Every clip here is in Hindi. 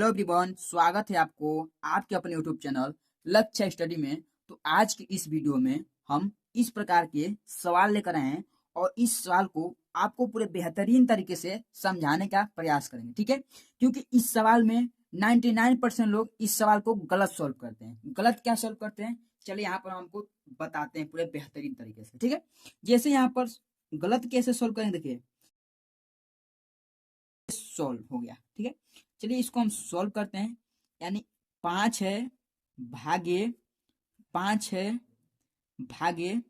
हेलो एवरीवन, स्वागत है आपको आपके अपने यूट्यूब चैनल लक्ष्य स्टडी में। तो आज की इस वीडियो में हम इस प्रकार के सवाल लेकर आए हैं और इस सवाल को आपको पूरे बेहतरीन तरीके से समझाने का प्रयास करेंगे, ठीक है। क्योंकि इस सवाल में 99% लोग इस सवाल को गलत सॉल्व करते हैं। गलत क्या सॉल्व करते हैं, चलिए यहाँ पर हम आपको बताते हैं पूरे बेहतरीन तरीके से, ठीक है। जैसे यहाँ पर गलत कैसे सॉल्व करेंगे, देखिए सॉल्व हो गया, ठीक है। चलिए इसको हम सॉल्व करते हैं। यानी 5 है भागे 5 है भागे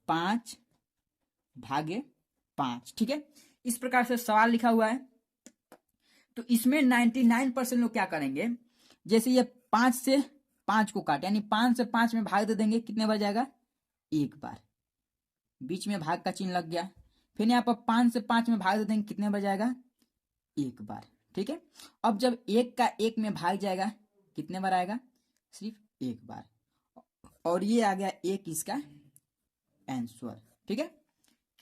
5 भागे 5, ठीक है। इस प्रकार से सवाल लिखा हुआ है। तो इसमें 99% लोग क्या करेंगे, जैसे ये 5 से 5 को काटे, यानी 5 से 5 में भाग दे देंगे, कितने बार जाएगा, एक बार। बीच में भाग का चिन्ह लग गया। फिर यहाँ पर 5 से 5 में भाग दे देंगे, कितने बार जाएगा, एक बार, ठीक है। अब जब एक का एक में भाग जाएगा, कितने बार आएगा, सिर्फ एक बार। और ये आ गया एक इसका आंसर, ठीक है।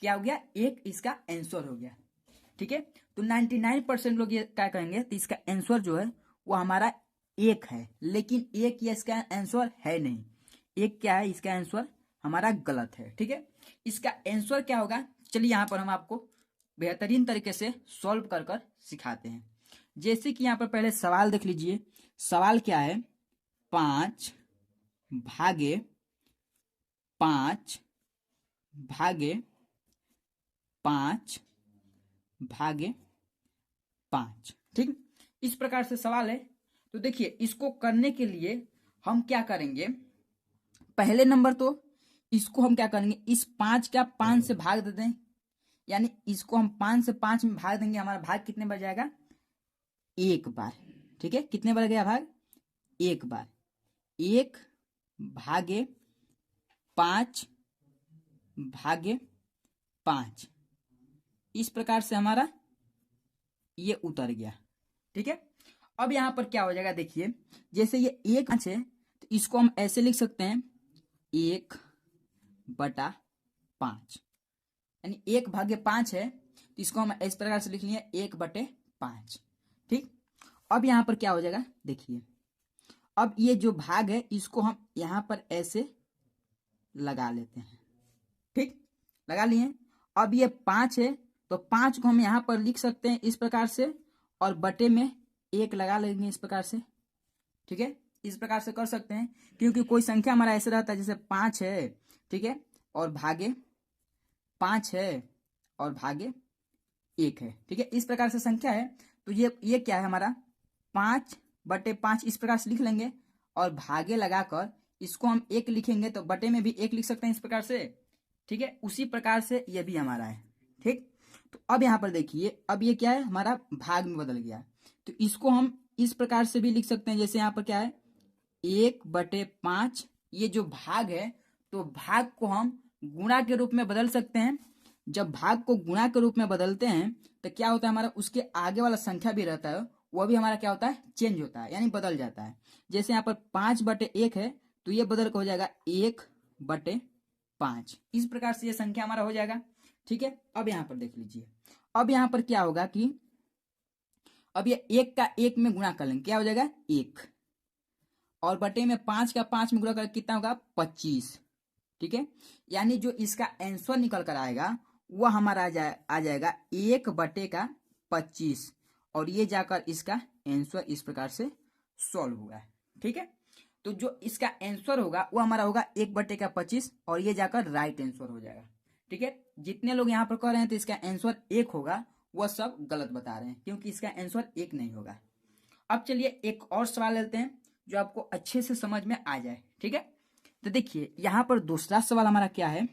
क्या हो गया, एक इसका आंसर हो गया, ठीक है। तो 99% लोग ये क्या करेंगे, तो इसका आंसर जो है वो हमारा एक है, लेकिन एक ये इसका आंसर है नहीं। एक क्या है, इसका आंसर हमारा गलत है, ठीक है। इसका आंसर क्या होगा, चलिए यहाँ पर हम आपको बेहतरीन तरीके से सॉल्व कर कर सिखाते हैं। जैसे कि यहाँ पर पहले सवाल देख लीजिए। सवाल क्या है, 5 भागे 5 भागे 5 भागे 5, ठीक। इस प्रकार से सवाल है। तो देखिए इसको करने के लिए हम क्या करेंगे, पहले नंबर तो इसको हम क्या करेंगे, इस 5 का 5 से भाग देते हैं। यानी इसको हम 5 से 5 में भाग देंगे, हमारा भाग कितने बार जाएगा, एक बार, ठीक है। कितने बार गया भाग, एक बार। 1 भागे 5 भागे 5, इस प्रकार से हमारा ये उतर गया, ठीक है। अब यहां पर क्या हो जाएगा, देखिए जैसे ये 1 है तो इसको हम ऐसे लिख सकते हैं, 1/5, यानी 1/5 है तो इसको हम इस प्रकार से लिख लिए 1/5, ठीक। अब यहां पर क्या हो जाएगा, देखिए अब ये जो भाग है इसको हम यहां पर ऐसे लगा लेते हैं, ठीक, लगा लिए। अब ये 5 है तो 5 को हम यहां पर लिख सकते हैं इस प्रकार से, और बटे में 1 लगा लेंगे इस प्रकार से, ठीक है। इस प्रकार से कर सकते हैं, क्योंकि कोई संख्या हमारा ऐसे रहता है जैसे 5 है, ठीक है, और भागे 5 है और भागे 1 है, ठीक है। इस प्रकार से संख्या है। तो ये क्या है हमारा, 5/5 इस प्रकार से लिख लेंगे, और भागे लगाकर इसको हम 1 लिखेंगे तो बटे में भी 1 लिख सकते हैं इस प्रकार से, ठीक है। उसी प्रकार से ये भी हमारा है, ठीक। तो अब यहाँ पर देखिए, अब ये क्या है, हमारा भाग में बदल गया। तो इसको हम इस प्रकार से भी लिख सकते हैं, जैसे यहाँ पर क्या है, 1/5, ये जो भाग है तो भाग को हम गुणा के रूप में बदल सकते हैं। जब भाग को गुणा के रूप में बदलते हैं तो क्या होता है, हमारा उसके आगे वाला संख्या भी रहता है वह भी हमारा क्या होता है, चेंज होता है, यानी बदल जाता है। जैसे यहाँ पर 5/1 है तो ये बदल कर हो जाएगा 1/5, इस प्रकार से ये संख्या हमारा हो जाएगा, ठीक है। अब यहाँ पर देख लीजिए, अब यहाँ पर क्या होगा कि अब ये 1 का 1 में गुणा कर लेंगे, क्या हो जाएगा 1, और बटे में 5 का 5 में गुणा कर कितना होगा, 25, ठीक है। यानी जो इसका आंसर निकल कर आएगा वह हमारा आ जाएगा 1/25, और ये जाकर इसका आंसर इस प्रकार से सॉल्व होगा, ठीक है। तो जो इसका आंसर होगा वो हमारा होगा 1/25, और ये जाकर राइट आंसर हो जाएगा, ठीक है। जितने लोग यहाँ पर कह रहे हैं तो इसका आंसर 1 होगा, वह सब गलत बता रहे हैं, क्योंकि इसका आंसर 1 नहीं होगा। अब चलिए एक और सवाल लेते हैं जो आपको अच्छे से समझ में आ जाए, ठीक है। तो देखिए यहां पर दूसरा सवाल हमारा क्या है,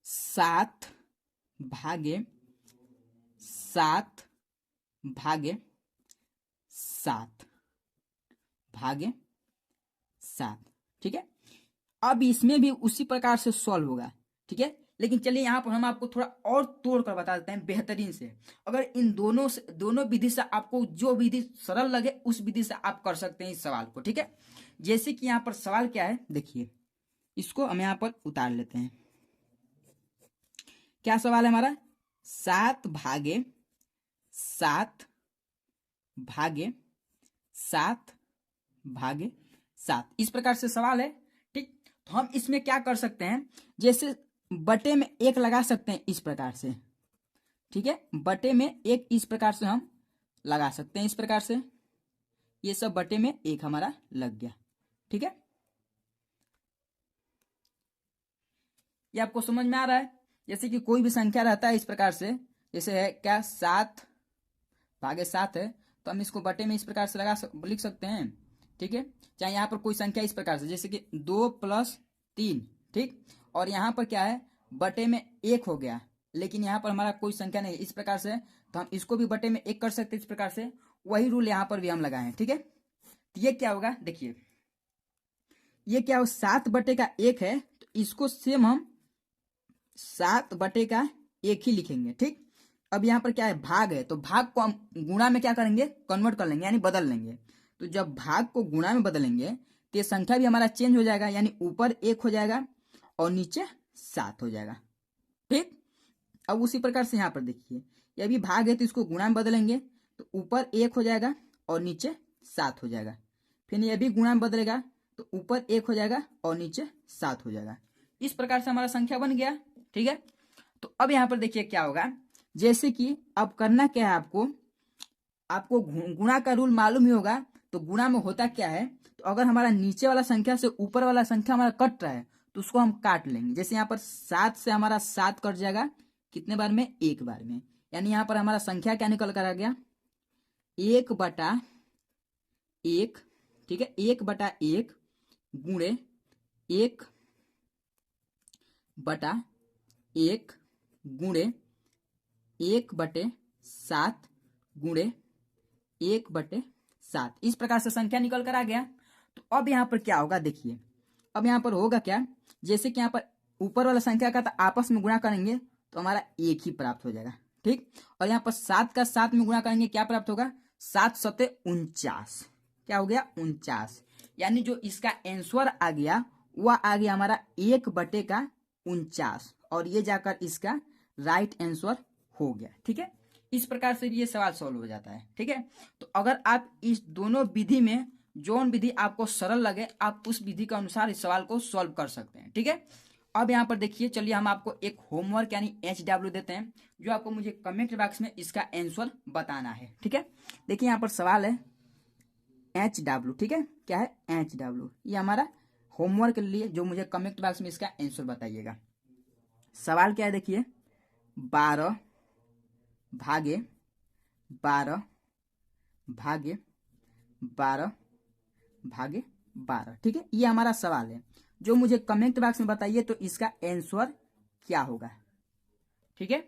7 भागे 7 भागे 7 भागे 7, ठीक है। अब इसमें भी उसी प्रकार से सॉल्व होगा, ठीक है। लेकिन चलिए यहाँ पर हम आपको थोड़ा और तोड़ कर बता देते हैं बेहतरीन से। अगर इन दोनों विधि से आपको जो विधि सरल लगे उस विधि से आप कर सकते हैं इस सवाल को, ठीक है। जैसे कि यहाँ पर सवाल क्या है, देखिए इसको हम यहाँ पर उतार लेते हैं। क्या सवाल है हमारा, 7 भागे 7 भागे 7 भागे 7, इस प्रकार से सवाल है। ठीक, तो हम इसमें क्या कर सकते हैं, जैसे बटे में 1 लगा सकते हैं इस प्रकार से। ठीक है, बटे में 1 इस प्रकार से हम लगा सकते हैं, इस प्रकार से ये सब बटे में 1 हमारा लग गया। ठीक है, ये आपको समझ में आ रहा है। जैसे कि कोई भी संख्या रहता है इस प्रकार से, जैसे है क्या 7 भागे 7 है, तो हम इसको बटे में इस प्रकार से लिख सकते हैं। ठीक है, चाहे यहाँ पर कोई संख्या इस प्रकार से, जैसे कि 2 + 3, ठीक, और यहाँ पर क्या है, बटे में 1 हो गया, लेकिन यहाँ पर हमारा कोई संख्या नहीं इस प्रकार से, तो हम इसको भी बटे में 1 कर सकते हैं इस प्रकार से। वही रूल यहाँ पर भी हम लगाए हैं। ठीक है, तो ये क्या होगा, देखिए ये क्या हो, 7 बटे का 1 है, तो इसको सेम हम 7 बटे का 1 ही लिखेंगे। ठीक, अब यहाँ पर क्या है, भाग है, तो भाग को हम गुणा में क्या करेंगे, कन्वर्ट कर लेंगे, यानी बदल लेंगे। तो जब भाग को गुणा में बदलेंगे तो ये संख्या भी हमारा चेंज हो जाएगा, यानी ऊपर 1 हो जाएगा और नीचे 7 हो जाएगा। ठीक, अब उसी प्रकार से यहाँ पर देखिए, ये भी भाग है तो इसको गुणा में बदलेंगे तो ऊपर 1 हो जाएगा और नीचे 7 हो जाएगा। फिर ये भी गुणा में बदलेगा तो ऊपर 1 हो जाएगा और नीचे 7 हो जाएगा। इस प्रकार से हमारा संख्या बन गया। ठीक है, तो अब यहाँ पर देखिए क्या होगा, जैसे कि अब करना क्या है, आपको गुणा का रूल मालूम ही होगा। तो गुणा में होता क्या है, तो अगर हमारा नीचे वाला संख्या से ऊपर वाला संख्या हमारा कट रहा है तो उसको हम काट लेंगे। जैसे यहाँ पर 7 से हमारा 7 कट जाएगा, कितने बार में, 1 बार में, यानी यहाँ पर हमारा संख्या क्या निकल कर आ गया, 1/1। ठीक है, 1/1 गुणे 1/1 गुणे 1/7 गुणे 1/7, इस प्रकार से संख्या निकल कर आ गया। तो अब यहाँ पर क्या होगा, देखिए अब यहाँ पर होगा क्या, जैसे कि यहाँ पर ऊपर वाला संख्या का तो आपस में गुणा करेंगे तो हमारा 1 ही प्राप्त हो जाएगा। ठीक, और यहाँ पर 7 का 7 में गुणा करेंगे, क्या प्राप्त होगा, 7 × 7 = 49, क्या हो गया, 49, यानी जो इसका आंसर आ गया वह आ गया हमारा 1/49, और ये जाकर इसका राइट आंसर हो गया। ठीक है, इस प्रकार से ये सवाल सॉल्व हो जाता है। ठीक है, तो अगर आप इस दोनों विधि में जोन विधि आपको सरल लगे, आप उस विधि के अनुसार इस सवाल को सॉल्व कर सकते हैं। ठीक है, अब यहाँ पर देखिए, चलिए हम आपको एक होमवर्क यानी HW देते हैं, जो आपको मुझे कमेंट बॉक्स में इसका आंसर बताना है। ठीक है, देखिए यहाँ पर सवाल है HW। ठीक है, क्या है, HW, ये हमारा होमवर्क के लिए, जो मुझे कमेंट बॉक्स में इसका आंसर बताइएगा। सवाल क्या है, देखिए 12 भागे 12 भागे 12 भागे 12। ठीक है, ये हमारा सवाल है, जो मुझे कमेंट बॉक्स में बताइए तो इसका आंसर क्या होगा। ठीक है,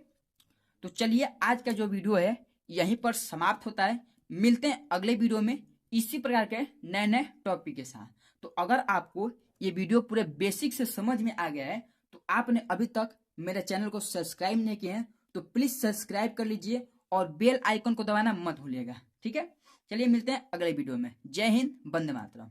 तो चलिए आज का जो वीडियो है यहीं पर समाप्त होता है। मिलते हैं अगले वीडियो में इसी प्रकार के नए नए टॉपिक के साथ। तो अगर आपको ये वीडियो पूरे बेसिक से समझ में आ गया है, तो आपने अभी तक मेरे चैनल को सब्सक्राइब नहीं किए हैं तो प्लीज सब्सक्राइब कर लीजिए और बेल आइकन को दबाना मत भूलिएगा। ठीक है, चलिए मिलते हैं अगले वीडियो में। जय हिंद, वंदे मातरम।